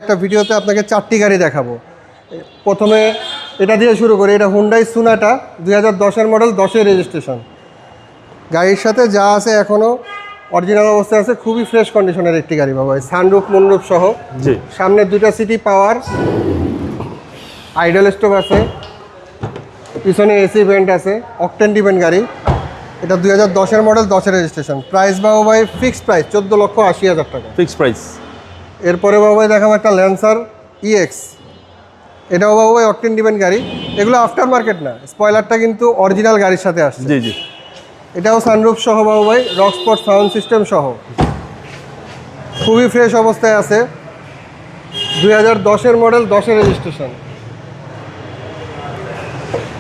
একটা ভিডিওতে আপনাকে 4টি গাড়ি দেখাবো। প্রথমে এটা দিয়ে শুরু করি। এটা হুন্ডাই সোনাটা 2010-এর মডেল, 10-এর রেজিস্ট্রেশন। গাড়ির সাথে যা আছে এখনও অরিজিনাল অবস্থায় আছে, খুবই ফ্রেশ কন্ডিশনের একটি গাড়ি বাবা। সানরুফ মুনরুফ সহ, জি, সামনে 2টা সিটি পাওয়ার, আইডল স্টোভ আছে, পিছনে এসি ভেন্ট আছে, অকটেন ডিপেন্ড গাড়ি। এটা 2010-এর মডেল, 10-এর রেজিস্ট্রেশন। প্রাইস বাবু ভাই ফিক্সড প্রাইস 14,80,000 টাকা ফিক্স প্রাইস। এরপরে বাবু ভাই দেখাবো একটা ল্যান্সার ইএক্স। এটাও বাবু ভাই অকটেন ডিপেন্ড গাড়ি। এগুলো আফটার মার্কেট না, স্পয়লারটা কিন্তু অরিজিনাল গাড়ির সাথে আসছে। জি জি, এটাও সানরুফ সহ বাবু ভাই, রকস্পট সাউন্ড সিস্টেম সহ, খুবই ফ্রেশ অবস্থায় আছে। 2010-এর মডেল, 10-এর রেজিস্ট্রেশন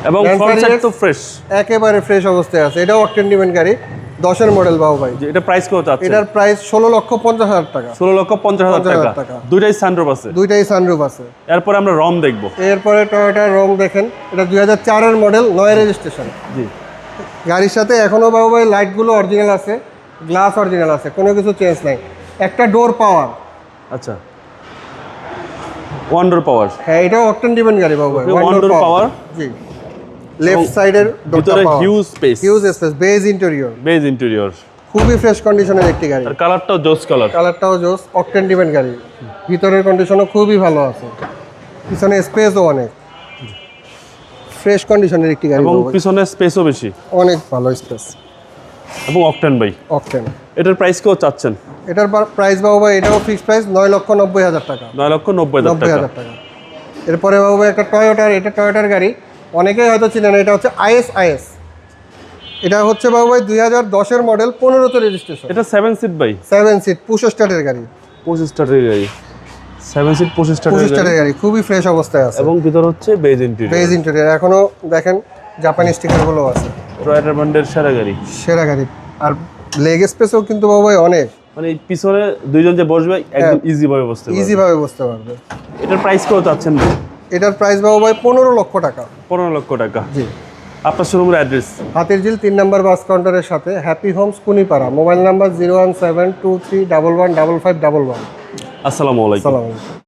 এবং ফ্রন্ট সাইড তো ফ্রেশ, একেবারে ফ্রেশ অবস্থায় আছে। এটাও অকটেন ডিপেন্ড গাড়ি, 10-এর মডেল বাবু ভাই। এটা প্রাইস কত আছে? এটার প্রাইস 16,50,000 টাকা। 16,50,000 টাকা। দুইটাই সানরুফ আছে, দুইটাই সানরুফ আছে। এরপর আমরা রম দেখব। এরপরে টয়োটা রং দেখেন। এটা 2004-এর মডেল, 9-এর রেজিস্ট্রেশন। জি, গাড়ির সাথে এখনও বাবু ভাই লাইটগুলো অরিজিনাল আছে, গ্লাস অরিজিনাল আছে, কোনো কিছু চেঞ্জ নাই। একটা ডোর পাওয়ার। আচ্ছা, ওয়ান্ডার পাওয়ার। হ্যাঁ, এটাও অকটেন ডিপেন্ড গাড়ি বাবু ভাই, ওয়ান্ডার পাওয়ার। জি, লেফট সাইডের ভিতরে huge space, huge space, beige interior, beige interior, খুবই ফ্রেশ কন্ডিশনের একটি গাড়ি। আর কালারটাও জোস কালার। কালারটাও জোস, অকটেন ডিপেন্ড গাড়ি। ভিতরের কন্ডিশনও খুবই ভালো আছে, পিছনে স্পেসও অনেক ফ্রেশ কন্ডিশনের একটি গাড়ি এবং বাবু ভাই। পিছনে স্পেসও বেশি, অনেক ভালো স্পেস এবং অকটেন বাই। অকটেন। এটার প্রাইস কেউ চাচ্ছেন? এটার প্রাইস বাবু ভাই, এটাও ফিক্সড প্রাইস 9,90,000 টাকা। 9,90,000 টাকা। এরপরে বাবু ভাই একটা টয়োটার, এটা টয়োটার গাড়ি, অনেকেই হয়তো চিনেন। এটা হচ্ছে আইএস। এটা হচ্ছে বাবু ভাই 2010-এর মডেল, 15-তে রেজিস্ট্রেশন। এটা 7 সিট বাই, 7 সিট পুশ স্টার্টের গাড়ি, 25 স্টারের গাড়ি। 7 সিট 25 স্টারের গাড়ি, খুবই ফ্রেশ অবস্থায় আছে। এবং ভিতর হচ্ছে বেজ ইন্টেরিয়র। বেজ ইন্টেরিয়র এখনো দেখেন, জাপানি স্টিকারগুলো আছে। টয়োটা ব্র্যান্ডের সেরা গাড়ি, সেরা গাড়ি। আর লেগ স্পেসও কিন্তু বাবু ভাই অনেক, মানে এই পিছনে দুইজন যে বসবে একদম ইজি ভাবে বসতে পারবে। ইজি ভাবে বসতে পারবে। এটার প্রাইস কত চাচ্ছেন? এটার প্রাইস বাবু ভাই 15 লক্ষ টাকা। 15 লক্ষ টাকা। জি। আপনার শোরুমের অ্যাড্রেস? হাতিরঝিল 3 নম্বর বাস কাউন্টারের সাথে, happy Holmes Kunipara. Mobile number 01723115511। আসসালামু আলাইকুম। আসসালামু আলাইকুম।